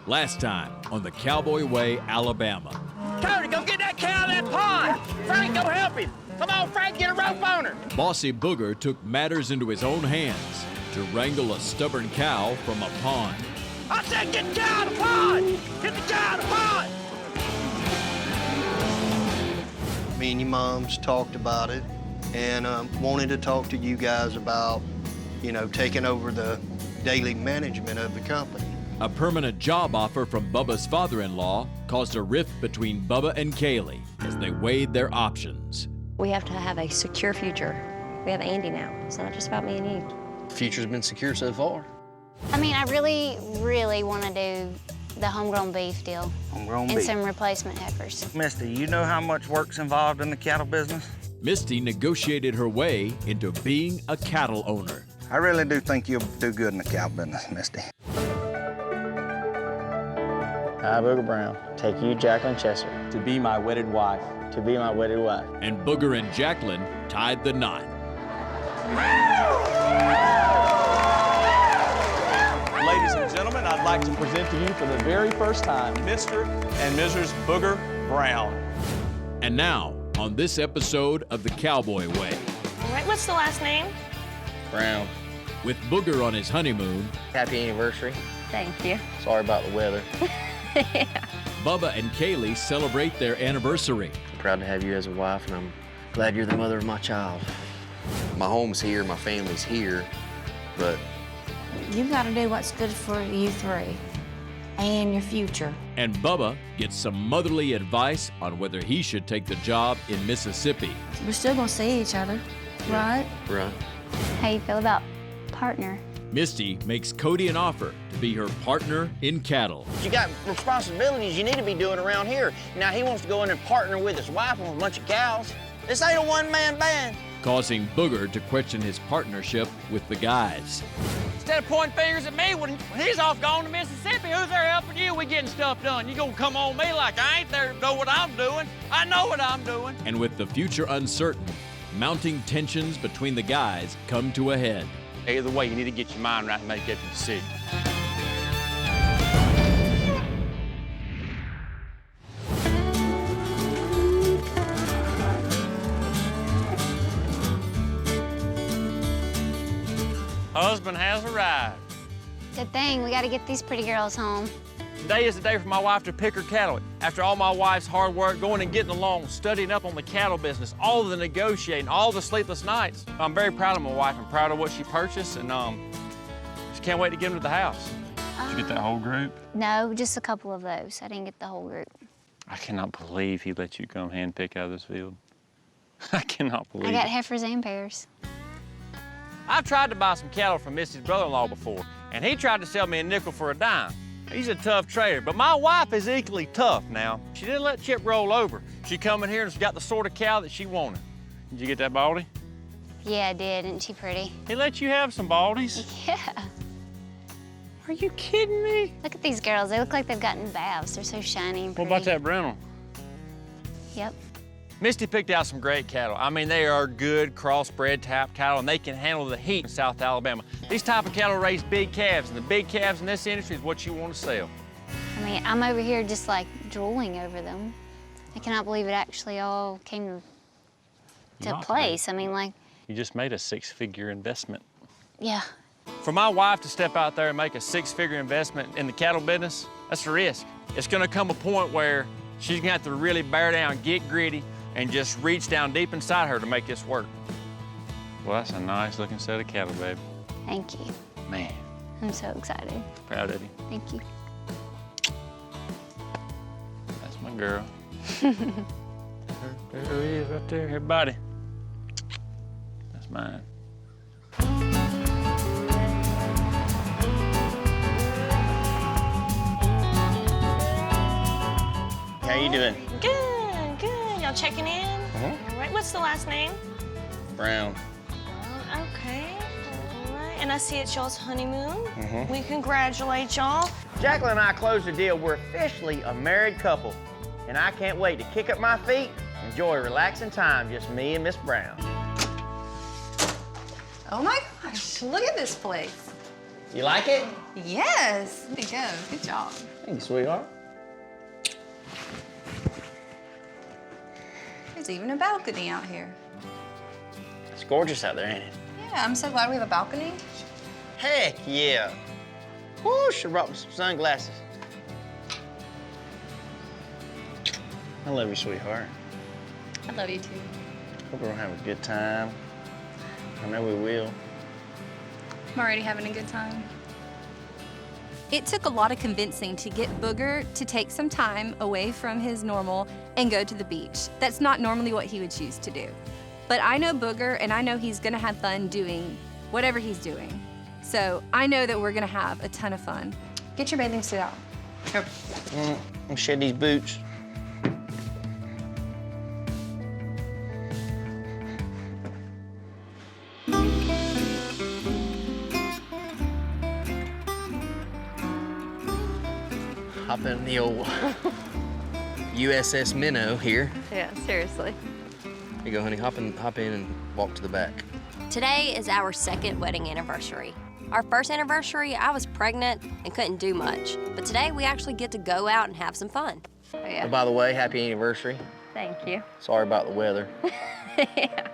Last time on the Cowboy Way, Alabama. Cody, go get that cow in that pond. Frank, go help him. Come on, Frank, get a rope on her. Bossy Booger took matters into his own hands to wrangle a stubborn cow from a pond. I said get the cow in the pond. Get the cow in the pond. Me and your moms talked about it and wanted to talk to you guys about, taking over the daily management of the company. A permanent job offer from Bubba's father-in-law caused a rift between Bubba and Kaylee as they weighed their options. We have to have a secure future. We have Andy now. It's not just about me and you. The future's been secure so far. I mean, I really, really want to do the homegrown beef deal. Homegrown and beef. some replacement heifers. Misty, you know how much work's involved in the cattle business? Misty negotiated her way into being a cattle owner. I really do think you'll do good in the cow business, Misty. I, Booger Brown, take you, Jacqueline Chester, to be my wedded wife. to be my wedded wife. And Booger and Jacqueline tied the knot. Ladies and gentlemen, I'd like to present to you for the very first time, Mr. and Mrs. Booger Brown. And now, on this episode of the Cowboy Way. All right, what's the last name? Brown. With Booger on his honeymoon, Happy anniversary. Thank you. Sorry about the weather. Yeah. Bubba and Kaylee celebrate their anniversary. I'm proud to have you as a wife, and I'm glad you're the mother of my child. My home's here, my family's here, but You gotta do what's good for you three and your future. And Bubba gets some motherly advice on whether he should take the job in Mississippi. We're still gonna see each other, right? right. How you feel about partner? Misty makes Cody an offer to be her partner in cattle. You got responsibilities you need to be doing around here. Now he wants to go in and partner with his wife on a bunch of cows. This ain't a one-man band. Causing Booger to question his partnership with the guys. Instead of pointing fingers at me when he's off gone to Mississippi, who's there helping you? We getting stuff done. You gonna come on me like I ain't there to know what I'm doing. I know what I'm doing. And with the future uncertain, mounting tensions between the guys come to a head. Either way, you need to get your mind right and make that decision. Husband has arrived. Good thing, we gotta get these pretty girls home. Today is the day for my wife to pick her cattle. After all my wife's hard work, going and getting along, studying up on the cattle business, all the negotiating, all the sleepless nights, I'm very proud of my wife. I'm proud of what she purchased, and just can't wait to get them to the house. Did you get that whole group? No, just a couple of those. I didn't get the whole group. I cannot believe he let you come hand pick out of this field. I cannot believe I got it. heifers and pairs. I've tried to buy some cattle from Missy's brother-in-law before, and he tried to sell me a nickel for a dime. He's a tough trader, but my wife is equally tough now. She didn't let Chip roll over. She come in here and she's got the sort of cow that she wanted. Did you get that baldy? Yeah, I did. Isn't she pretty? He let you have some baldies? Yeah. Are you kidding me? Look at these girls. They look like they've gotten baths. They're so shiny and What pretty. about that Brennel? Yep. Misty picked out some great cattle. I mean, they are good crossbred type cattle, and they can handle the heat in South Alabama. These type of cattle raise big calves, and the big calves in this industry is what you want to sell. I mean, I'm over here just like drooling over them. I cannot believe it actually all came to place. I mean, like, You just made a six-figure investment. yeah. For my wife to step out there and make a six-figure investment in the cattle business, that's a risk. It's gonna come a point where she's gonna have to really bear down, get gritty, and just reach down deep inside her to make this work. Well, that's a nice-looking set of cattle, baby. Thank you. Man, I'm so excited. proud of you. Thank you. That's my girl. There he is right there. Here, buddy. That's mine. How you doing? Good, good. Y'all checking in? All right, what's the last name? Brown. Okay, all right. And I see it's y'all's honeymoon. We congratulate y'all. Jacqueline and I closed the deal. We're officially a married couple, and I can't wait to kick up my feet, enjoy a relaxing time, just me and Miss Brown. Oh my gosh, look at this place. You like it? Yes, there you go, good job. Thank you, sweetheart. There's even a balcony out here. It's gorgeous out there, ain't it? Yeah, I'm so glad we have a balcony. Heck yeah. Whoo, should've brought me some sunglasses. I love you, sweetheart. I love you too. Hope we're gonna have a good time. I know we will. I'm already having a good time. It took a lot of convincing to get Booger to take some time away from his normal and go to the beach. That's not normally what he would choose to do. But I know Booger, and I know he's gonna have fun doing whatever he's doing. So I know that we're gonna have a ton of fun. Get your bathing suit out. Yep. I'm gonna shed these boots. Hop in the old USS Minnow here. Yeah, seriously. Here you go, honey. Hop in and walk to the back. Today is our second wedding anniversary. Our first anniversary, I was pregnant and couldn't do much. But today, we actually get to go out and have some fun. Oh, yeah. Oh, by the way, happy anniversary. Thank you. Sorry about the weather. Yeah.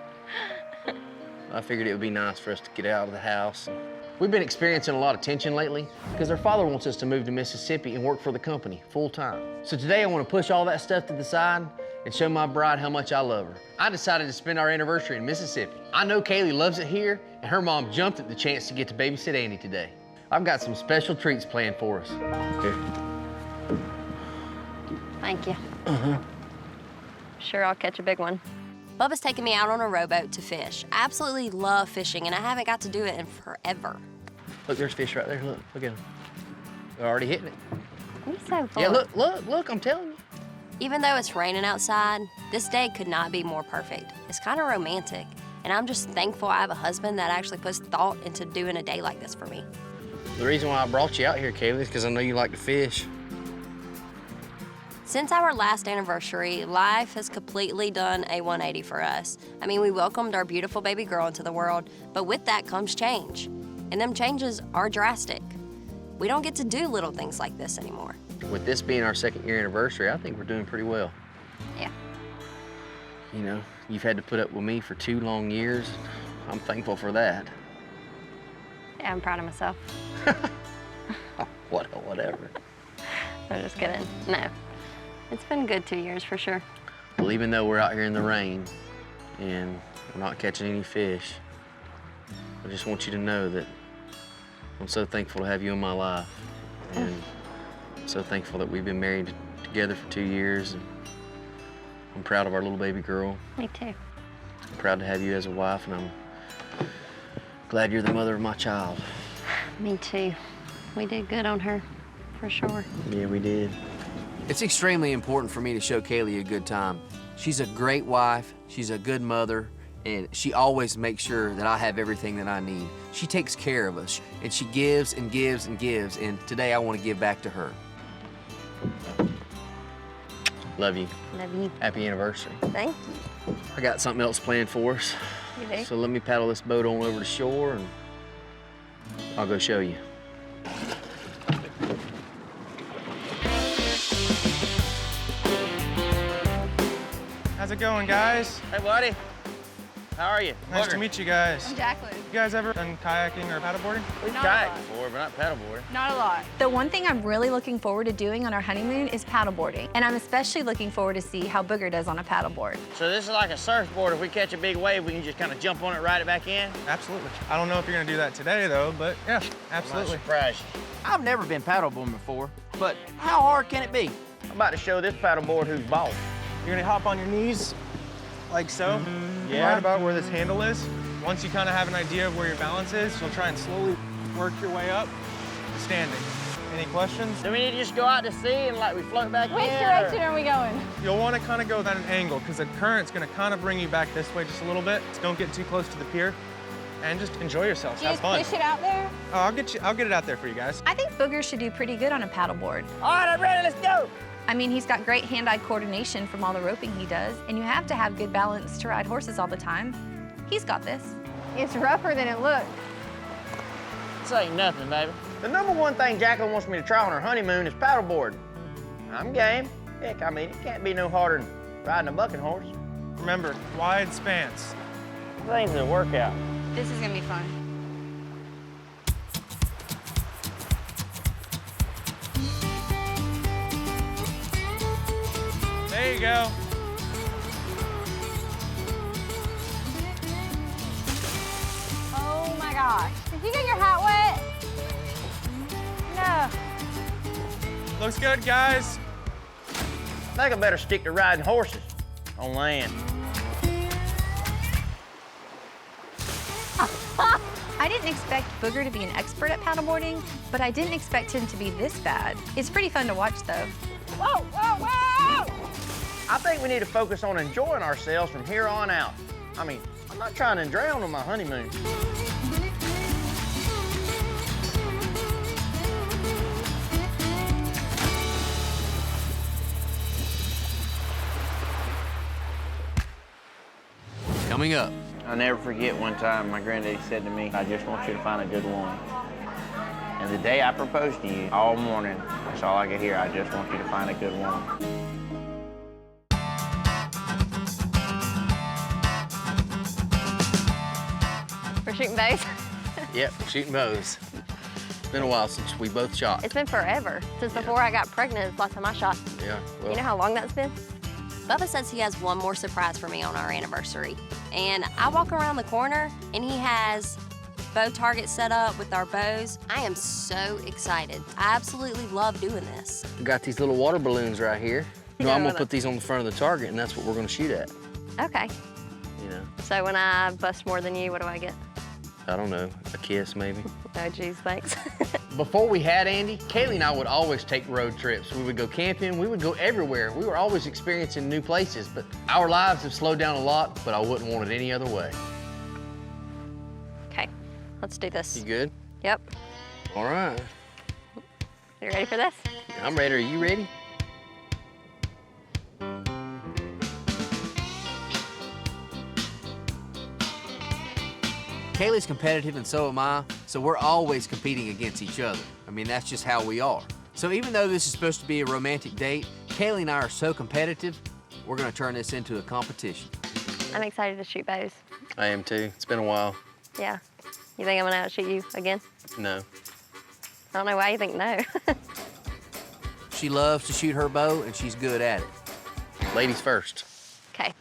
I figured it would be nice for us to get out of the house. We've been experiencing a lot of tension lately because our father wants us to move to Mississippi and work for the company full-time. So today I want to push all that stuff to the side and show my bride how much I love her. I decided to spend our anniversary in Mississippi. I know Kaylee loves it here, and her mom jumped at the chance to get to babysit Andy today. I've got some special treats planned for us. Here. Thank you. Sure, I'll catch a big one. Bubba's taking me out on a rowboat to fish. I absolutely love fishing, and I haven't got to do it in forever. Look, there's fish right there. Look at them. They're already hitting it. You're so fun. Yeah, look, I'm telling you. Even though it's raining outside, this day could not be more perfect. It's kind of romantic, and I'm just thankful I have a husband that actually puts thought into doing a day like this for me. The reason why I brought you out here, Kaylee, is because I know you like to fish. Since our last anniversary, life has completely done a 180 for us. I mean, we welcomed our beautiful baby girl into the world, but with that comes change. And them changes are drastic. We don't get to do little things like this anymore. With this being our second year anniversary, I think we're doing pretty well. Yeah. You know, you've had to put up with me for 2 long years. I'm thankful for that. Yeah, I'm proud of myself. Whatever. I'm just kidding. No. It's been good 2 years for sure. Well, even though we're out here in the rain and we're not catching any fish, I just want you to know that I'm so thankful to have you in my life. And I'm so thankful that we've been married together for 2 years. And I'm proud of our little baby girl. Me too. I'm proud to have you as a wife, and I'm glad you're the mother of my child. Me too. We did good on her, for sure. Yeah, we did. It's extremely important for me to show Kaylee a good time. She's a great wife, she's a good mother, and she always makes sure that I have everything that I need. She takes care of us, and she gives and gives and gives, and today I want to give back to her. Love you. Love you. Happy anniversary. Thank you. I got something else planned for us. You do? So let me paddle this boat on over to shore, and I'll go show you. How's it going, guys? Hey, buddy. How are you? Nice to meet you guys. I'm Jacqueline. You guys ever done kayaking or paddleboarding? We've Not kayaked a lot. before, but not paddleboarding. Not a lot. The one thing I'm really looking forward to doing on our honeymoon is paddleboarding. And I'm especially looking forward to see how Booger does on a paddleboard. So this is like a surfboard. If we catch a big wave, we can just kind of jump on it, ride it back in? Absolutely. I don't know if you're gonna do that today though, but yeah, absolutely. Might surprise you. I've never been paddleboarding before, but how hard can it be? I'm about to show this paddleboard who's boss. You're gonna hop on your knees, like so. Yeah. Right about where this handle is. Once you kind of have an idea of where your balance is, you'll try and slowly work your way up to standing. Any questions? Do we need to just go out to sea and like we float back Which in? direction are we going? You'll want to kind of go at an angle because the current's going to kind of bring you back this way just a little bit. Don't get too close to the pier and just enjoy yourselves. Do you Have just fun. push it out there? Oh, I'll get it out there for you guys. I think Booger should do pretty good on a paddleboard. All right, I'm ready. Let's go. I mean, he's got great hand-eye coordination from all the roping he does, and you have to have good balance to ride horses all the time. He's got this. It's rougher than it looks. This ain't nothing, baby. The #1 thing Jacqueline wants me to try on her honeymoon is paddleboard. I'm game. Heck, I mean, it can't be no harder than riding a bucking horse. Remember, wide spans. Things a workout. This is gonna be fun. There you go. Oh my gosh. Did you get your hat wet? No. Looks good, guys. I think I better stick to riding horses on land. I didn't expect Booger to be an expert at paddleboarding, but I didn't expect him to be this bad. It's pretty fun to watch, though. Whoa, whoa, whoa! I think we need to focus on enjoying ourselves from here on out. I mean, I'm not trying to drown on my honeymoon. Coming up. I'll never forget one time my granddaddy said to me, I just want you to find a good woman. And the day I proposed to you, all morning, that's all I could hear. I just want you to find a good woman. We're shooting bows. Yep, shooting bows. It's been a while since we both shot. It's been forever. Since before I got pregnant, it's the last time I shot. Yeah, well. You know how long that's been? Bubba says he has one more surprise for me on our anniversary. And I walk around the corner and he has bow targets set up with our bows. I am so excited. I absolutely love doing this. We got these little water balloons right here. No, Yeah, I'm gonna well, put these on the front of the target and that's what we're gonna shoot at, Okay. you know. So when I bust more than you, what do I get? I don't know, a kiss maybe. Oh, geez, thanks. Before we had Andy, Kaylee and I would always take road trips. We would go camping, we would go everywhere. We were always experiencing new places, but our lives have slowed down a lot, but I wouldn't want it any other way. Okay, let's do this. You good? Yep. All right. You ready for this? I'm ready. Are you ready? Kaylee's competitive and so am I, so we're always competing against each other. I mean, that's just how we are. So even though this is supposed to be a romantic date, Kaylee and I are so competitive, we're gonna turn this into a competition. I'm excited to shoot bows. I am too. It's been a while. Yeah. You think I'm gonna outshoot you again? No. I don't know why you think no. She loves to shoot her bow and she's good at it. Ladies first. Okay.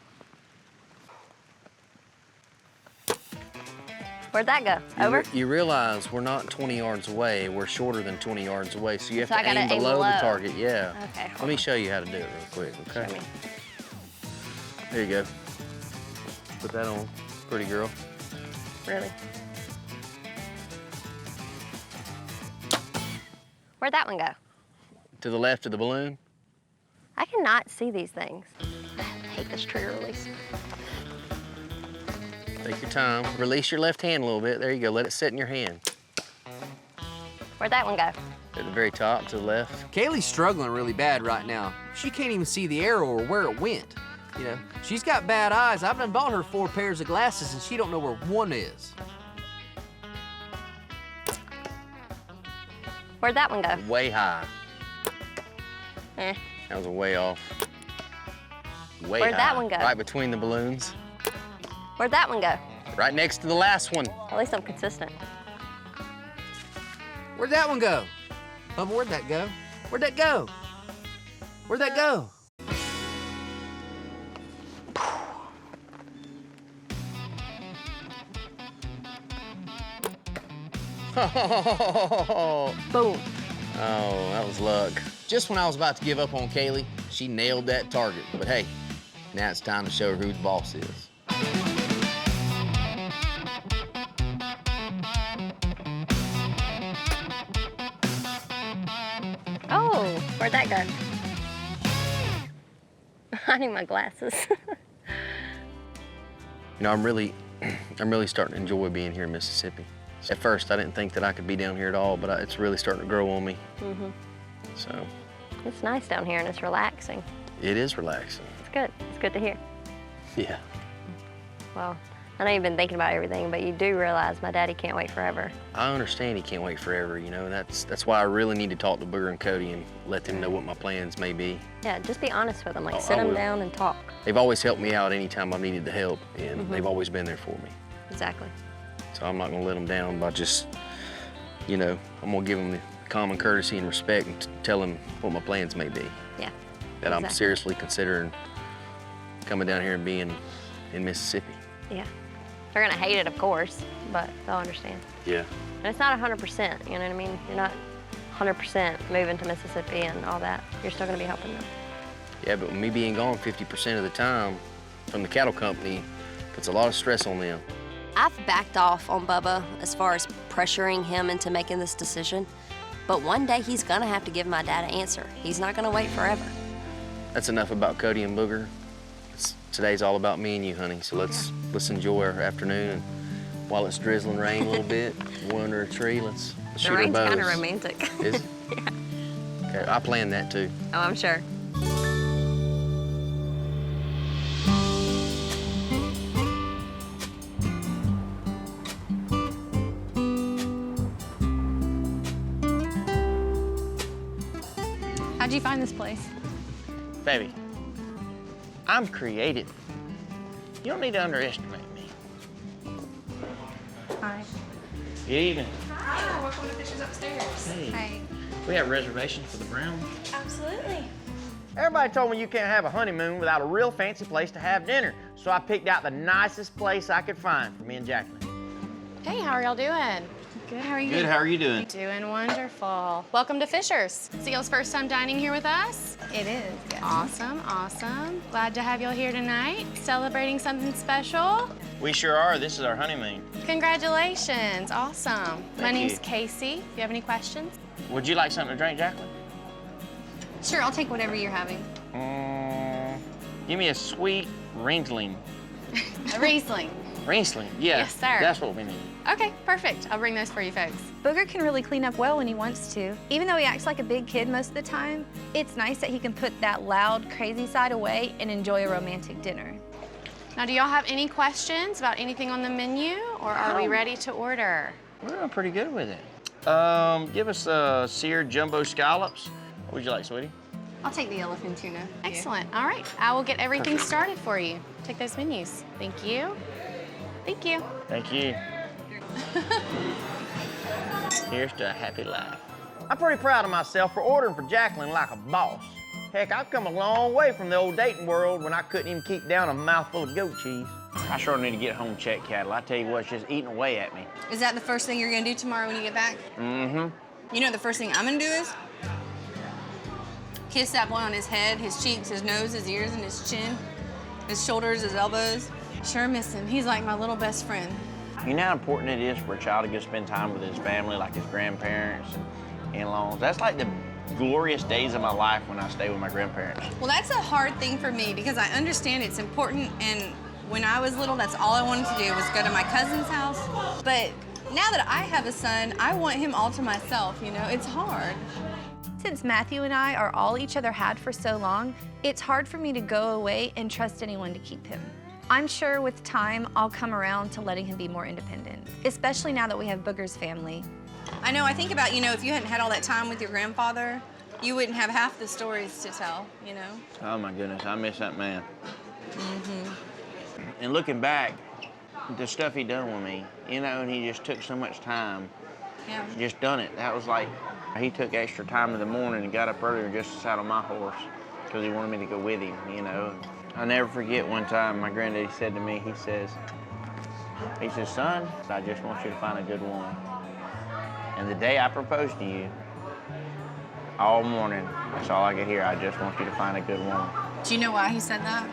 Where'd that go? Over? You realize we're not 20 yards away. We're shorter than 20 yards away, so you have So I to gotta aim aim below the low. target. Yeah. Okay. Let me show you how to do it real quick, okay? Show me. There you go. Put that on, pretty girl. Really? Where'd that one go? To the left of the balloon. I cannot see these things. I hate this trigger release. Take your time. Release your left hand a little bit. There you go. Let it sit in your hand. Where'd that one go? At the very top, to the left. Kaylee's struggling really bad right now. She can't even see the arrow or where it went. You know, she's got bad eyes. I've done bought her 4 pairs of glasses and she don't know where one is. Where'd that one go? Way high. Eh. That was a way off. Way Where'd high. that one go? Right between the balloons. Where'd that one go? Right next to the last one. At least I'm consistent. Where'd that one go? Bubba, where'd that go? Where'd that go? Where'd that go? Boom. Oh, that was luck. Just when I was about to give up on Kaylee, she nailed that target. But hey, now it's time to show her who the boss is. Oh, where'd that go? I need my glasses. You know, I'm really starting to enjoy being here in Mississippi. At first, I didn't think that I could be down here at all, but it's really starting to grow on me. Mm-hmm. So. It's nice down here and it's relaxing. It is relaxing. It's good. It's good to hear. Yeah. Well, I know you've been thinking about everything, but you do realize my daddy can't wait forever. I understand he can't wait forever, you know, and that's why I really need to talk to Booger and Cody and let them know what my plans may be. Yeah, just be honest with them, like I sit them will. down and talk. They've always helped me out anytime I've needed the help, and they've always been there for me. Exactly. So I'm not gonna let them down by just, you know, I'm gonna give them the common courtesy and respect and tell them what my plans may be. Yeah. That I'm exactly. seriously considering coming down here and being in Mississippi. Yeah. They're gonna hate it, of course, but they'll understand. Yeah. And it's not 100%, you know what I mean? You're not 100% moving to Mississippi and all that. You're still gonna be helping them. Yeah, but me being gone 50% of the time from the cattle company puts a lot of stress on them. I've backed off on Bubba as far as pressuring him into making this decision, but one day he's gonna have to give my dad an answer. He's not gonna wait forever. That's enough about Cody and Booger. Today's all about me and you, honey, so let's enjoy our afternoon, and while it's drizzling rain a little bit, we're under a tree, let's shoot our bows. The rain's kind of romantic. Is it? Yeah. Okay, I planned that too. Oh, I'm sure. How'd you find this place? Baby, I'm creative. You don't need to underestimate me. Hi. Good evening. Hi, welcome to Fisher's Upstairs. Hey. Hi. We have reservations for the Brown. Absolutely. Everybody told me you can't have a honeymoon without a real fancy place to have dinner, so I picked out the nicest place I could find for me and Jacqueline. Hey, how are y'all doing? Good, how are you? Good, how are you doing? Doing wonderful. Welcome to Fisher's. Is it y'all's first time dining here with us? It is, yes. Awesome, awesome. Glad to have y'all here tonight, celebrating something special. We sure are. This is our honeymoon. Congratulations, awesome. My Thank name's you. Casey. If you have any questions? Would you like something to drink, Jacqueline? Sure, I'll take whatever you're having. Give me a sweet Riesling. A Riesling. Riesling, yeah. Yes, sir. That's what we need. Okay, perfect. I'll bring those for you folks. Booger can really clean up well when he wants to. Even though he acts like a big kid most of the time, it's nice that he can put that loud, crazy side away and enjoy a romantic dinner. Now, do y'all have any questions about anything on the menu, or are we ready to order? We're doing pretty good with it. Give us seared jumbo scallops. What would you like, sweetie? I'll take the yellowfin tuna. Excellent. All right, I will get everything started for you. Take those menus. Thank you. Thank you. Thank you. Here's to a happy life. I'm pretty proud of myself for ordering for Jacqueline like a boss. Heck, I've come a long way from the old dating world when I couldn't even keep down a mouthful of goat cheese. I sure need to get home check cattle. I tell you what, it's just eating away at me. Is that the first thing you're gonna do tomorrow when you get back? Mm-hmm. You know the first thing I'm gonna do is? Kiss that boy on his head, his cheeks, his nose, his ears, and his chin, his shoulders, his elbows. Sure miss him. He's like my little best friend. You know how important it is for a child to go spend time with his family, like his grandparents and in-laws? That's like the glorious days of my life when I stay with my grandparents. Well, that's a hard thing for me because I understand it's important, and when I was little, that's all I wanted to do was go to my cousin's house. But now that I have a son, I want him all to myself, you know? It's hard. Since Matthew and I are all each other had for so long, it's hard for me to go away and trust anyone to keep him. I'm sure with time, I'll come around to letting him be more independent, especially now that we have Booger's family. I know, I think about, you know, if you hadn't had all that time with your grandfather, you wouldn't have half the stories to tell, you know? Oh my goodness, I miss that man. Mm-hmm. And looking back, the stuff he done with me, you know, and he just took so much time. Yeah. Just done it. That was like, he took extra time in the morning and got up earlier just to saddle my horse because he wanted me to go with him, you know. I'll never forget one time my granddaddy said to me, he says, son, I just want you to find a good woman. And the day I proposed to you, all morning, that's all I could hear, I just want you to find a good woman. Do you know why he said that?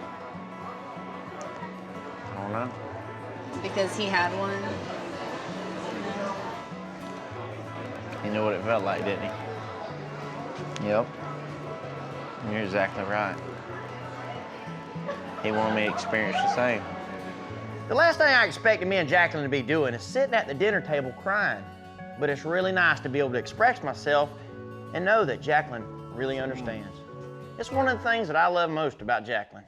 I don't know. Because he had one. He knew what it felt like, didn't he? Yep. You're exactly right. He wanted me to experience the same. The last thing I expected me and Jacqueline to be doing is sitting at the dinner table crying. But it's really nice to be able to express myself and know that Jacqueline really understands. It's one of the things that I love most about Jacqueline.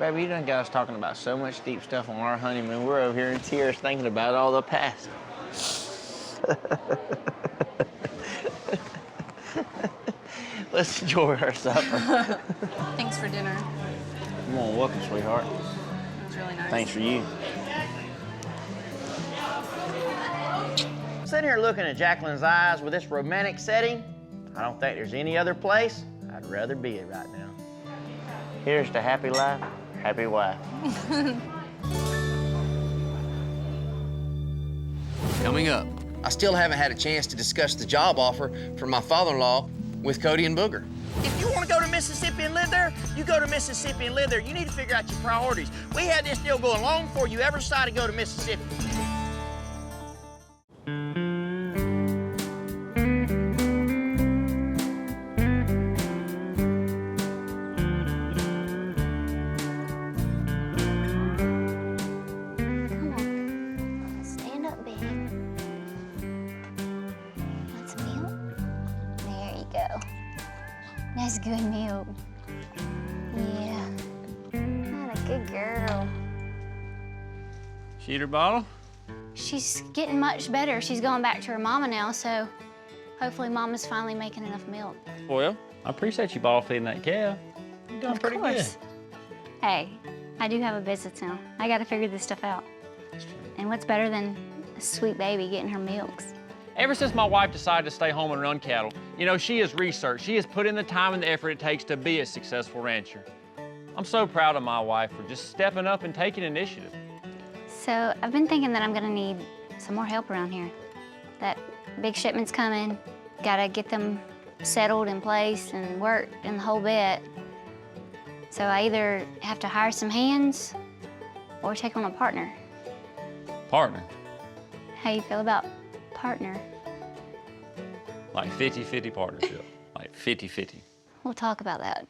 Baby, you done got us talking about so much deep stuff on our honeymoon. We're over here in tears thinking about all the past. Let's enjoy our supper. Thanks for dinner. Come on, welcome, sweetheart. It was really nice. Thanks for you. Sitting here looking at Jacqueline's eyes with this romantic setting, I don't think there's any other place I'd rather be at right now. Here's to happy life, happy wife. Coming up, I still haven't had a chance to discuss the job offer from my father-in-law with Cody and Booger. If you want to go to Mississippi and live there, you go to Mississippi and live there. You need to figure out your priorities. We had this deal going long before you ever decided to go to Mississippi. Stand up, baby. Want some milk? There you go. That's good milk. Yeah. Not a good girl. Sheeter bottle? She's getting much better. She's going back to her mama now, so hopefully mama's finally making enough milk. Well, I appreciate you bottle feeding that cow. You're doing pretty good. Hey, I do have a business now. I gotta figure this stuff out. And what's better than a sweet baby getting her milks? Ever since my wife decided to stay home and run cattle, you know, she has researched. She has put in the time and the effort it takes to be a successful rancher. I'm so proud of my wife for just stepping up and taking initiative. So I've been thinking that I'm gonna need some more help around here. That big shipment's coming, gotta get them settled in place and worked in the whole bit. So I either have to hire some hands or take on a partner. Partner, How you feel about partner? like 50-50 partnership, like 50-50. We'll talk about that.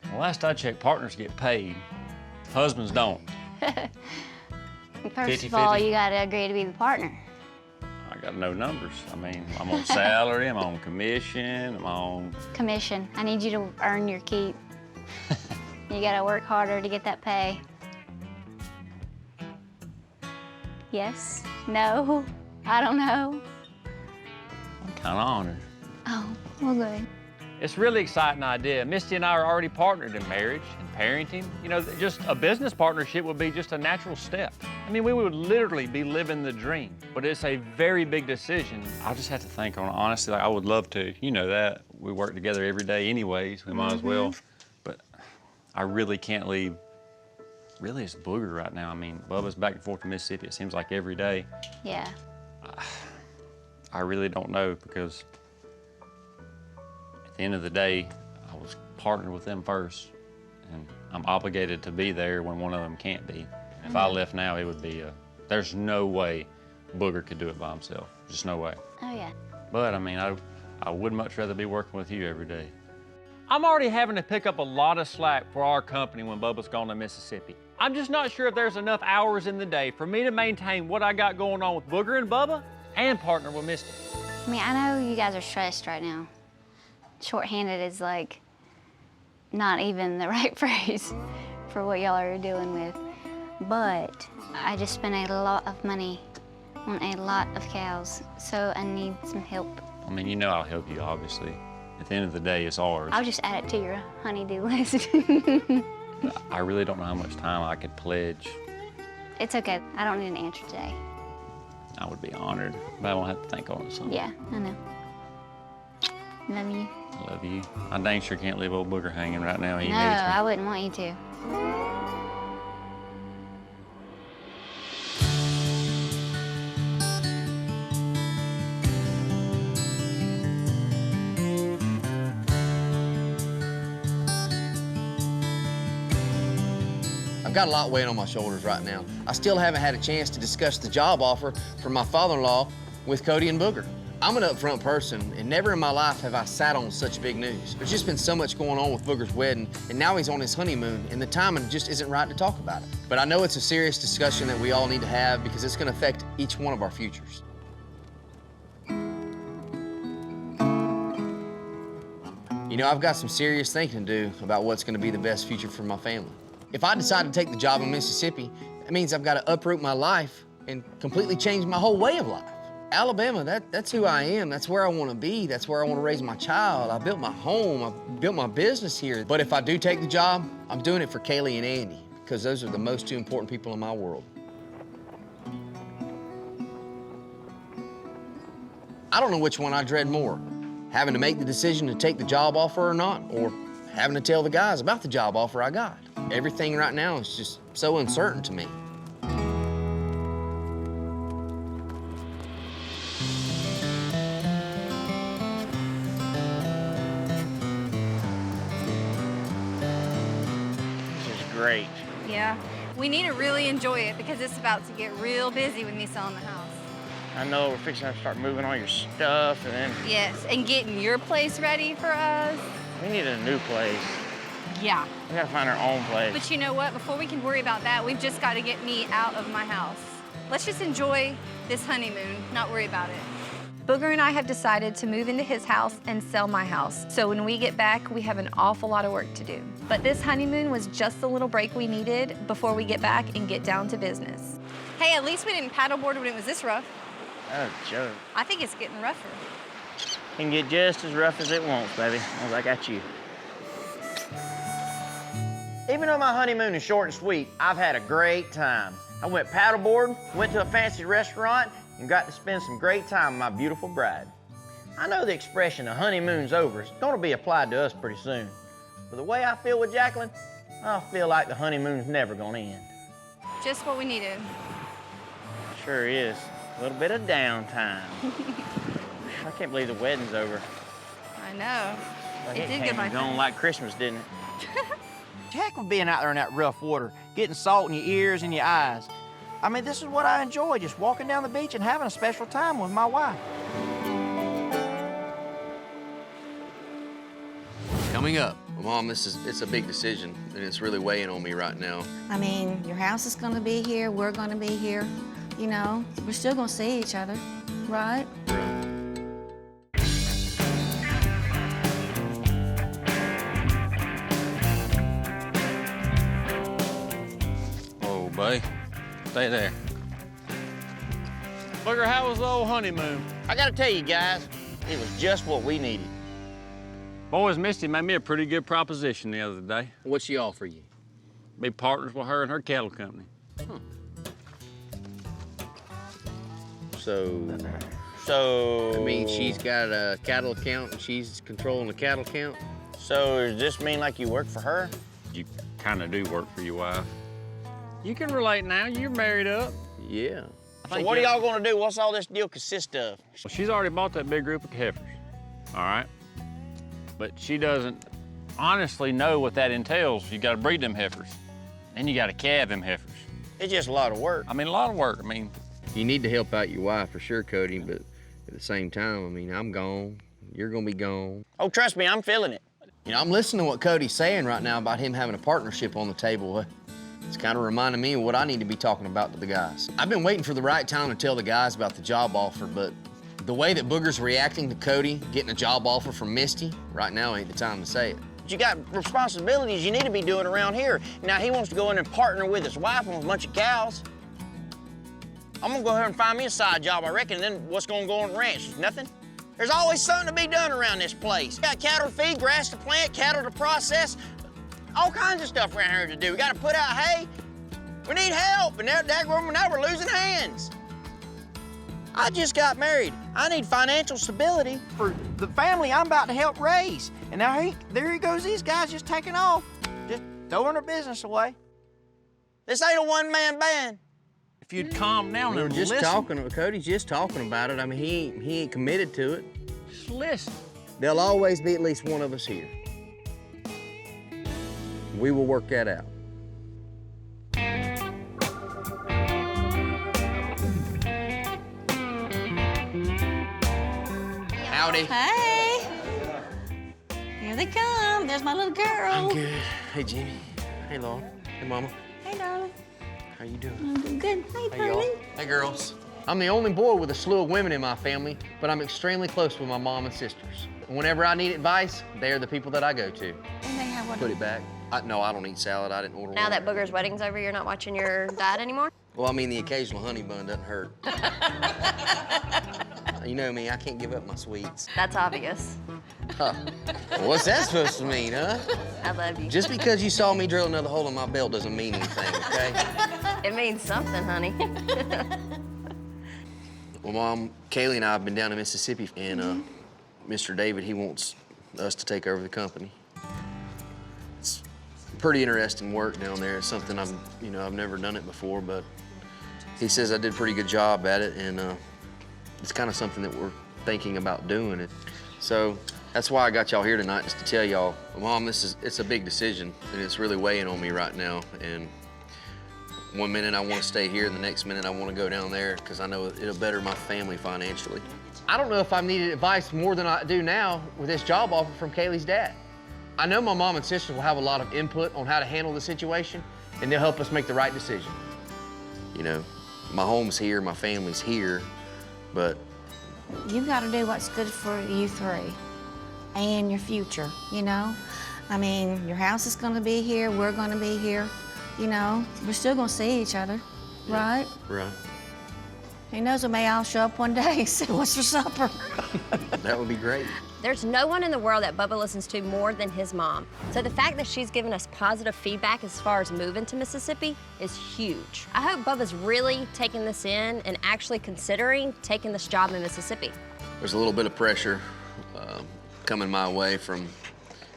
Well, last I checked, partners get paid. Husbands don't. First of all, 50-50. you gotta agree to be the partner. I got no numbers. I mean, I'm on salary, I'm on commission, I'm on... Commission. I need you to earn your keep. You gotta work harder to get that pay. Yes? No? I don't know. I'm kind of honored. Oh, well, good. It's a really exciting idea. Misty and I are already partnered in marriage and parenting. You know, just a business partnership would be just a natural step. I mean, we would literally be living the dream, but it's a very big decision. I just have to think on it. Honestly, like, I would love to. You know that. We work together every day anyways. We might as well. But I really can't leave. Really, it's Booger right now. I mean, Bubba's back and forth to Mississippi. It seems like every day. Yeah. I really don't know because at the end of the day, I was partnered with them first, and I'm obligated to be there when one of them can't be. If I left now, it would be there's no way Booger could do it by himself. Just no way. Oh, yeah. But I mean, I would much rather be working with you every day. I'm already having to pick up a lot of slack for our company when Bubba's gone to Mississippi. I'm just not sure if there's enough hours in the day for me to maintain what I got going on with Booger and Bubba and partner with Misty. I mean, I know you guys are stressed right now. Short-handed is like not even the right phrase for what y'all are dealing with. But I just spent a lot of money on a lot of cows, so I need some help. I mean, you know I'll help you, obviously. At the end of the day, it's ours. I'll just add it to your honey-do list. I really don't know how much time I could pledge. It's okay. I don't need an answer today. I would be honored, but I won't have to think on it some. Yeah, I know. Love you. I love you. I dang sure can't leave old Booger hanging right now. He No, needs me. I wouldn't want you to. I've got a lot weighing on my shoulders right now. I still haven't had a chance to discuss the job offer from my father-in-law with Cody and Booger. I'm an upfront person, and never in my life have I sat on such big news. There's just been so much going on with Booger's wedding, and now he's on his honeymoon, and the timing just isn't right to talk about it. But I know it's a serious discussion that we all need to have because it's gonna affect each one of our futures. You know, I've got some serious thinking to do about what's gonna be the best future for my family. If I decide to take the job in Mississippi, that means I've got to uproot my life and completely change my whole way of life. Alabama, that's who I am. That's where I want to be. That's where I want to raise my child. I built my home. I built my business here. But if I do take the job, I'm doing it for Kaylee and Andy, because those are the most two important people in my world. I don't know which one I dread more, having to make the decision to take the job offer or not, or having to tell the guys about the job offer I got. Everything right now is just so uncertain to me. This is great. Yeah, we need to really enjoy it because it's about to get real busy with me selling the house. I know we're fixing to start moving all your stuff and then... Yes, and getting your place ready for us. We need a new place. Yeah. We gotta find our own place. But you know what? Before we can worry about that, we've just got to get me out of my house. Let's just enjoy this honeymoon, not worry about it. Booger and I have decided to move into his house and sell my house. So when we get back, we have an awful lot of work to do. But this honeymoon was just the little break we needed before we get back and get down to business. Hey, at least we didn't paddleboard when it was this rough. That's a joke. I think it's getting rougher. It can get just as rough as it wants, baby, as long as I got you. Even though my honeymoon is short and sweet, I've had a great time. I went paddleboarding, went to a fancy restaurant, and got to spend some great time with my beautiful bride. I know the expression, the honeymoon's over, is gonna be applied to us pretty soon. But the way I feel with Jacqueline, I feel like the honeymoon's never gonna end. Just what we needed. Sure is. A little bit of downtime. I can't believe the wedding's over. I know. Like It did came get my and gone friend. like Christmas, didn't it? Heck with being out there in that rough water, getting salt in your ears and your eyes. I mean, this is what I enjoy, just walking down the beach and having a special time with my wife. Coming up, Mom, it's a big decision, and it's really weighing on me right now. I mean, your house is gonna be here, we're gonna be here. You know, we're still gonna see each other, right? Oh, babe. Stay there. Booger, how was the old honeymoon? I gotta tell you guys, it was just what we needed. Boys, Misty made me a pretty good proposition the other day. What'd she offer you? Be partners with her and her cattle company. So, I mean, she's got a cattle account and she's controlling the cattle count? So does this mean like you work for her? You kind of do work for your wife. You can relate now. You're married up. Yeah. So what are y'all gonna do? What's all this deal consist of? Well, she's already bought that big group of heifers, all right? But she doesn't honestly know what that entails. You gotta breed them heifers, and you gotta calve them heifers. It's just a lot of work. I mean, a lot of work. I mean, you need to help out your wife for sure, Cody, but at the same time, I mean, I'm gone. You're gonna be gone. Oh, trust me, I'm feeling it. You know, I'm listening to what Cody's saying right now about him having a partnership on the table. It's kind of reminding me of what I need to be talking about to the guys. I've been waiting for the right time to tell the guys about the job offer, but the way that Booger's reacting to Cody getting a job offer from Misty, right now ain't the time to say it. But you got responsibilities you need to be doing around here. Now, he wants to go in and partner with his wife on a bunch of cows. I'm gonna go ahead and find me a side job, I reckon, and then what's gonna go on the ranch? Nothing? There's always something to be done around this place. Got cattle to feed, grass to plant, cattle to process, all kinds of stuff around here to do. We gotta put out hay. We need help, and now we're losing hands. I just got married. I need financial stability for the family I'm about to help raise. And now there he goes, these guys just taking off, just throwing their business away. This ain't a one-man band. if you'd calm down We were and just listen. talking, Cody's just talking about it. I mean, he ain't committed to it. Just listen. There'll always be at least one of us here. We will work that out. Howdy. Hey. Here they come. There's my little girl. I'm good. Hey, Jimmy. Hey, Laura. Hey, Mama. Hey, darling. How you doing? I'm doing good. Hey, Hey, y'all. darling. Hey, girls. I'm the only boy with a slew of women in my family, but I'm extremely close with my mom and sisters. And whenever I need advice, they're the people that I go to. And they have what? Put it back. No, I don't eat salad. I didn't order Now one. that Booger's wedding's over, you're not watching your diet anymore? Well, I mean, the occasional honey bun doesn't hurt. You know me, I can't give up my sweets. That's obvious. Huh. Well, what's that supposed to mean, huh? I love you. Just because you saw me drill another hole in my belt doesn't mean anything, okay? It means something, honey. Well, Mom, Kaylee and I have been down in Mississippi, and Mr. David, he wants us to take over the company. It's pretty interesting work down there. It's something I've never done it before, but he says I did a pretty good job at it, and it's kind of something that we're thinking about doing it. So that's why I got y'all here tonight, just to tell y'all, Mom, it's a big decision, and it's really weighing on me right now. And one minute I want to stay here, and the next minute I want to go down there, because I know it'll better my family financially. I don't know if I've needed advice more than I do now with this job offer from Kaylee's dad. I know my mom and sister will have a lot of input on how to handle the situation, and they'll help us make the right decision. You know, my home's here, my family's here, but You got to do what's good for you three and your future, you know? I mean, your house is going to be here, we're going to be here, you know? We're still going to see each other, right? right. Who knows, we may all show up one day and say, what's for supper? That would be great. There's no one in the world that Bubba listens to more than his mom. So the fact that she's given us positive feedback as far as moving to Mississippi is huge. I hope Bubba's really taking this in and actually considering taking this job in Mississippi. There's a little bit of pressure coming my way from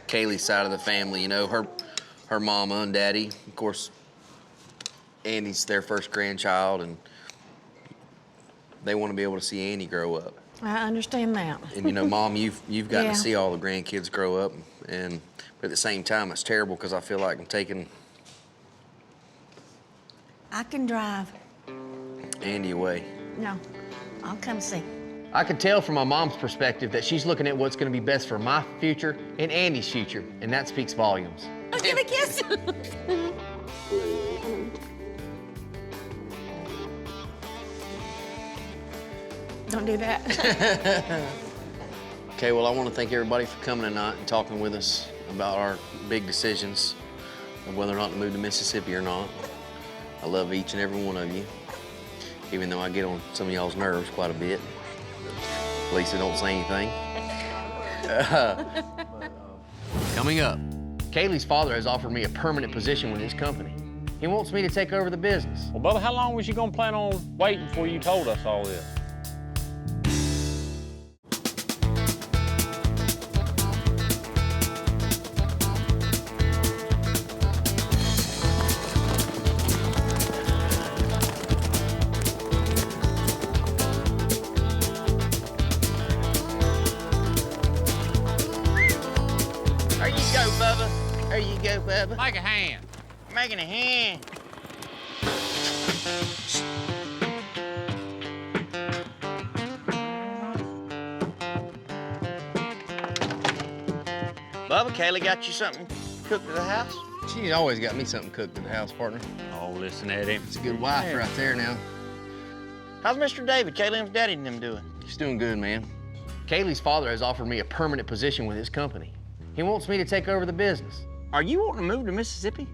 Kaylee's side of the family. You know, her mama and daddy, of course, Andy's their first grandchild, and they want to be able to see Andy grow up. I understand that. And you know, Mom, you've gotten Yeah. to see all the grandkids grow up, but at the same time, it's terrible because I feel like I'm taking I can drive. Andy away. No, I'll come see. I could tell from my mom's perspective that she's looking at what's going to be best for my future and Andy's future, and that speaks volumes. I'll give a kiss. Don't do that. Okay, well, I want to thank everybody for coming tonight and talking with us about our big decisions of whether or not to move to Mississippi or not. I love each and every one of you, even though I get on some of y'all's nerves quite a bit. At least I don't say anything. Coming up, Kaylee's father has offered me a permanent position with his company. He wants me to take over the business. Well, Bubba, how long was you gonna plan on waiting before you told us all this? There you go, Bubba. There you go, Bubba. Make a hand. Making a hand. Bubba, Kaylee got you something cooked at the house? She's always got me something cooked at the house, partner. Oh, listen at him. It's a good wife right there now. How's Mr. David, Kaylee's daddy and them doing? She's doing good, man. Kaylee's father has offered me a permanent position with his company. He wants me to take over the business. Are you wanting to move to Mississippi?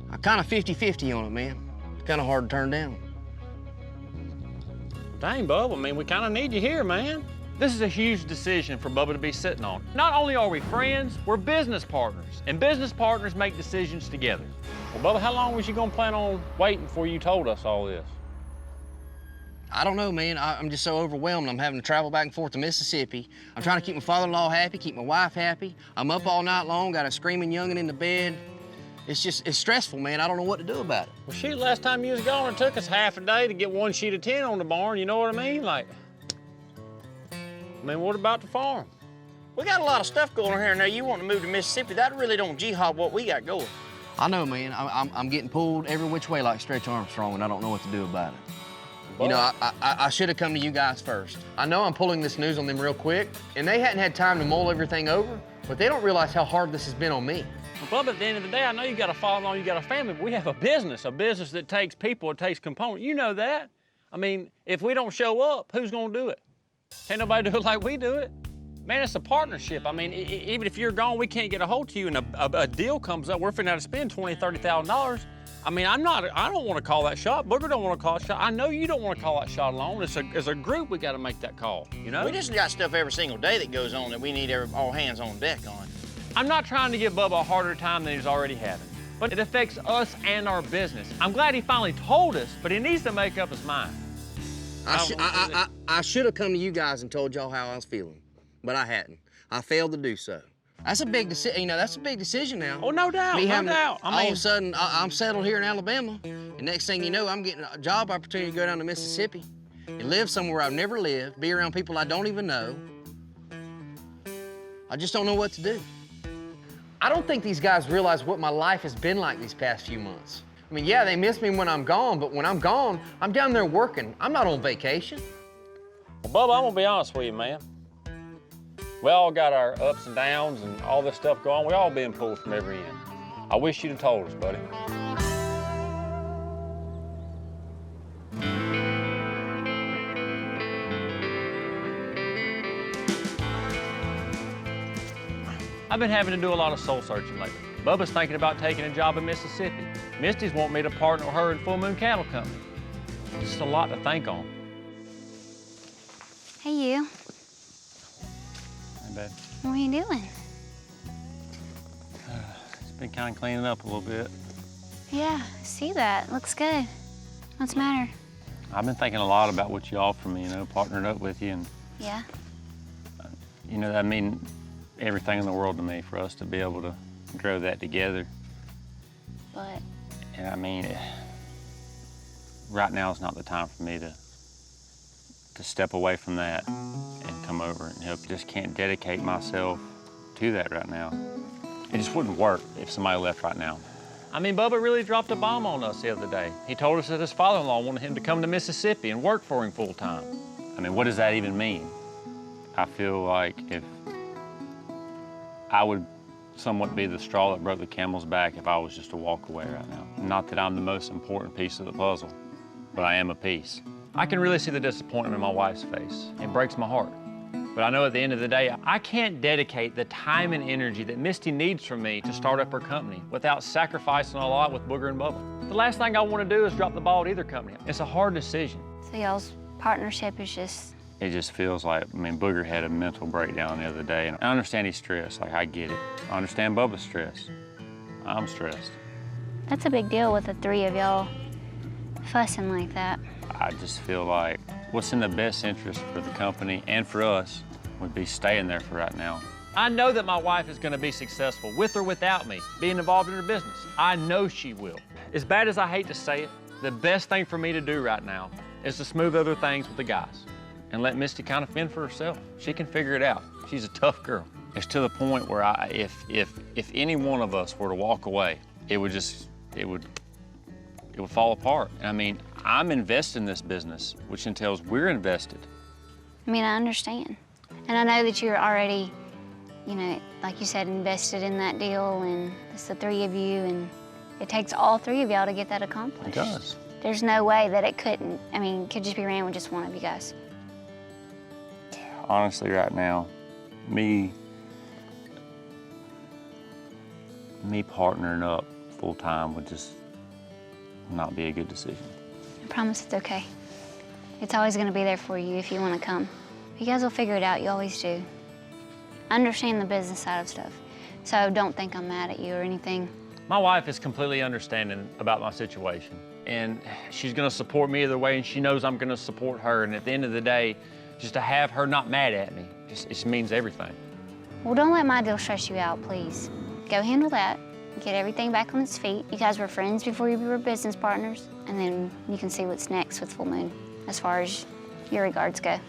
I'm kind of 50-50 on it, man. It's kind of hard to turn down. Dang, Bubba, I mean, we kind of need you here, man. This is a huge decision for Bubba to be sitting on. Not only are we friends, we're business partners, and business partners make decisions together. Well, Bubba, how long was you gonna plan on waiting before you told us all this? I don't know, man. I'm just so overwhelmed. I'm having to travel back and forth to Mississippi. I'm trying to keep my father-in-law happy, keep my wife happy. I'm up all night long, got a screaming youngin' in the bed. It's stressful, man. I don't know what to do about it. Well, shit, last time you was gone, it took us half a day to get one sheet of tin on the barn, you know what I mean? Like, I mean, what about the farm? We got a lot of stuff going on here. Now, you want to move to Mississippi, that really don't jihad what we got going. I know, man. I'm getting pulled every which way like Stretch Armstrong, and I don't know what to do about it. You know, I should have come to you guys first. I know I'm pulling this news on them real quick, and they hadn't had time to mull everything over, but they don't realize how hard this has been on me. Well, Bubba, at the end of the day, I know you got a father-in-law, you got a family, but we have a business that takes people, it takes components. You know that. I mean, if we don't show up, who's gonna do it? Can't nobody do it like we do it. Man, it's a partnership. I mean, even if you're gone, we can't get a hold of you, and a deal comes up, we're finna have to spend $20,000, $30,000. I mean, I don't want to call that shot. Booger don't want to call that shot. I know you don't want to call that shot alone. As a group, we got to make that call, you know? We just got stuff every single day that goes on that we need all hands on deck on. I'm not trying to give Bubba a harder time than he's already having, but it affects us and our business. I'm glad he finally told us, but he needs to make up his mind. I should have come to you guys and told y'all how I was feeling, but I hadn't. I failed to do so. That's a big decision. You know, that's a big decision now. Oh, no doubt, no doubt. All of a sudden, I'm settled here in Alabama, and next thing you know, I'm getting a job opportunity to go down to Mississippi and live somewhere I've never lived, be around people I don't even know. I just don't know what to do. I don't think these guys realize what my life has been like these past few months. I mean, yeah, they miss me when I'm gone, but when I'm gone, I'm down there working. I'm not on vacation. Well, Bubba, I'm gonna be honest with you, man. We all got our ups and downs and all this stuff going on. We all being pulled from every end. I wish you'd have told us, buddy. I've been having to do a lot of soul searching lately. Bubba's thinking about taking a job in Mississippi. Misty's wanting me to partner with her in Full Moon Cattle Company. It's just a lot to think on. Hey, you. Hey, babe. What are you doing? It's been kind of cleaning up a little bit. Yeah, I see that. Looks good. What's the matter? I've been thinking a lot about what you offer me, you know, partnering up with you, and Yeah? you know, that mean everything in the world to me for us to be able to grow that together. But And I mean, right now is not the time for me to step away from that and come over and help. Just can't dedicate myself to that right now. It just wouldn't work if somebody left right now. I mean, Bubba really dropped a bomb on us the other day. He told us that his father-in-law wanted him to come to Mississippi and work for him full time. I mean, what does that even mean? I feel like if I would somewhat be the straw that broke the camel's back if I was just to walk away right now. Not that I'm the most important piece of the puzzle, but I am a piece. I can really see the disappointment in my wife's face. It breaks my heart. But I know at the end of the day, I can't dedicate the time and energy that Misty needs from me to start up her company without sacrificing a lot with Booger and Bubba. The last thing I want to do is drop the ball at either company. It's a hard decision. So y'all's partnership is just... It just feels like, I mean, Booger had a mental breakdown the other day, and I understand he's stressed, like I get it. I understand Bubba's stressed. I'm stressed. That's a big deal with the three of y'all fussing like that. I just feel like what's in the best interest for the company and for us would be staying there for right now. I know that my wife is gonna be successful, with or without me, being involved in her business. I know she will. As bad as I hate to say it, the best thing for me to do right now is to smooth other things with the guys and let Misty kind of fend for herself. She can figure it out. She's a tough girl. It's to the point where if any one of us were to walk away, it would fall apart. And I mean, I'm invested in this business, which entails we're invested. I mean, I understand. And I know that you're already, you know, like you said, invested in that deal, and it's the three of you, and it takes all three of y'all to get that accomplished. It does. There's no way that it couldn't. I mean, it could just be ran with just one of you guys. Honestly, right now, me partnering up full-time would just not be a good decision. I promise it's okay. It's always gonna be there for you if you wanna come. You guys will figure it out, you always do. I understand the business side of stuff, so don't think I'm mad at you or anything. My wife is completely understanding about my situation, and she's gonna support me either way, and she knows I'm gonna support her, and at the end of the day, just to have her not mad at me, it just means everything. Well, don't let my deal stress you out, please. Go handle that, get everything back on its feet. You guys were friends before you were business partners, and then you can see what's next with Full Moon, as far as your regards go.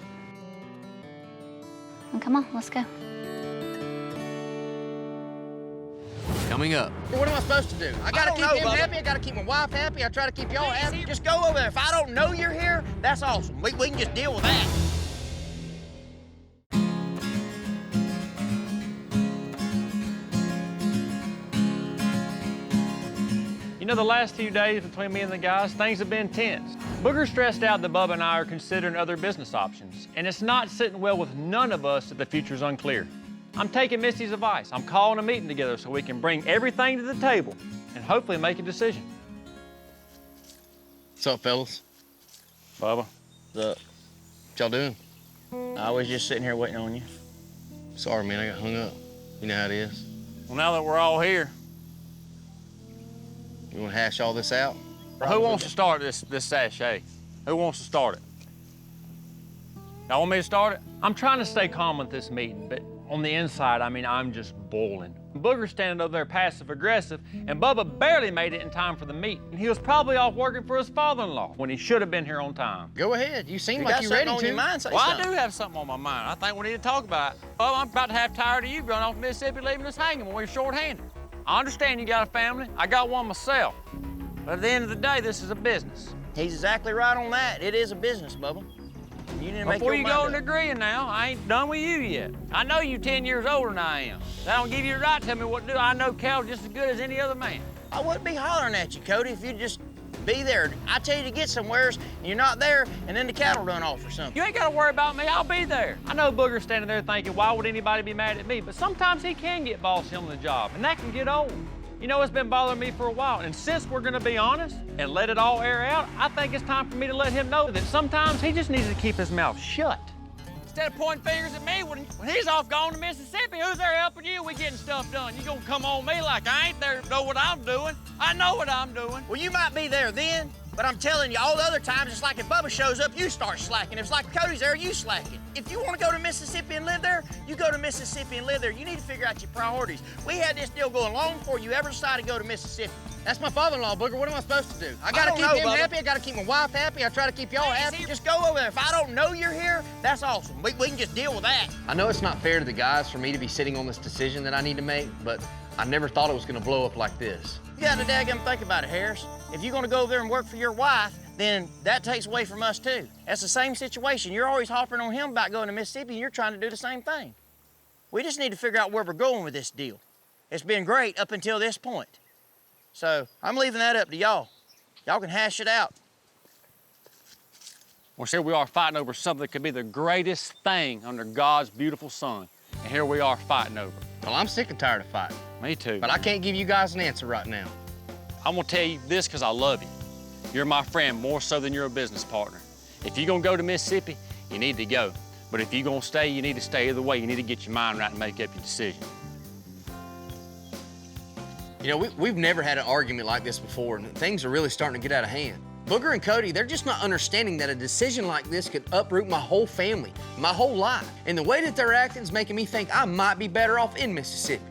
And come on, let's go. Coming up. What am I supposed to do? I gotta keep him happy, I gotta keep my wife happy, I try to keep y'all happy. Just go over there. If I don't know you're here, that's awesome. We can just deal with that. You know, the last few days between me and the guys, things have been tense. Booger's stressed out that Bubba and I are considering other business options, and it's not sitting well with none of us that the future's unclear. I'm taking Misty's advice. I'm calling a meeting together so we can bring everything to the table and hopefully make a decision. What's up, fellas? Bubba. What's up? What y'all doing? I was just sitting here waiting on you. Sorry, man, I got hung up. You know how it is. Well, now that we're all here, You want to hash all this out? who wants to start this sachet? Who wants to start it? Y'all want me to start it? I'm trying to stay calm at this meeting, but on the inside, I mean, I'm just boiling. Booger's standing over there passive-aggressive, and Bubba barely made it in time for the meet. And he was probably off working for his father-in-law when he should have been here on time. Go ahead. You seem You like got you're something ready on to. your mind, say Well, I something. do have something on my mind. I think we need to talk about it. Well, I'm about to have tired of you running off to Mississippi, leaving us hanging when we're short-handed. I understand you got a family. I got one myself. But at the end of the day, this is a business. He's exactly right on that. It is a business, Bubba. You need to make Before your you mind go up. into agreeing now, I ain't done with you yet. I know you 10 years older than I am. That don't give you the right to tell me what to do. I know Cal just as good as any other man. I wouldn't be hollering at you, Cody, if you'd just be there. I tell you to get somewheres, and you're not there, and then the cattle run off or something. You ain't got to worry about me. I'll be there. I know Booger's standing there thinking, why would anybody be mad at me? But sometimes he can get bossy on the job, and that can get old. You know, it's been bothering me for a while, and since we're gonna be honest and let it all air out, I think it's time for me to let him know that sometimes he just needs to keep his mouth shut. Instead of pointing fingers at me when he's off gone to Mississippi, who's there helping you? We getting stuff done. You gonna come on me like I ain't there to know what I'm doing. I know what I'm doing. Well, you might be there then, but I'm telling you, all the other times, it's like if Bubba shows up, you start slacking. If it's like Cody's there, you slacking. If you want to go to Mississippi and live there, you go to Mississippi and live there. You need to figure out your priorities. We had this deal going long before you ever decided to go to Mississippi. That's my father-in-law, Booger. What am I supposed to do? I gotta don't keep know, him Bubba. happy. I gotta keep my wife happy. I try to keep y'all happy. Just go over there. If I don't know you're here, that's awesome. We can just deal with that. I know it's not fair to the guys for me to be sitting on this decision that I need to make, but I never thought it was gonna blow up like this. You got to daggum think about it, Harris. If you're going to go over there and work for your wife, then that takes away from us, too. That's the same situation. You're always hopping on him about going to Mississippi, and you're trying to do the same thing. We just need to figure out where we're going with this deal. It's been great up until this point. So I'm leaving that up to y'all. Y'all can hash it out. Well, here we are fighting over something that could be the greatest thing under God's beautiful sun. And here we are fighting over it. Well, I'm sick and tired of fighting. Me too. But I can't give you guys an answer right now. I'm gonna tell you this because I love you. You're my friend more so than you're a business partner. If you're gonna go to Mississippi, you need to go. But if you're gonna stay, you need to stay either way. You need to get your mind right and make up your decision. You know, we've never had an argument like this before, and things are really starting to get out of hand. Booger and Cody, they're just not understanding that a decision like this could uproot my whole family, my whole life. And the way that they're acting is making me think I might be better off in Mississippi.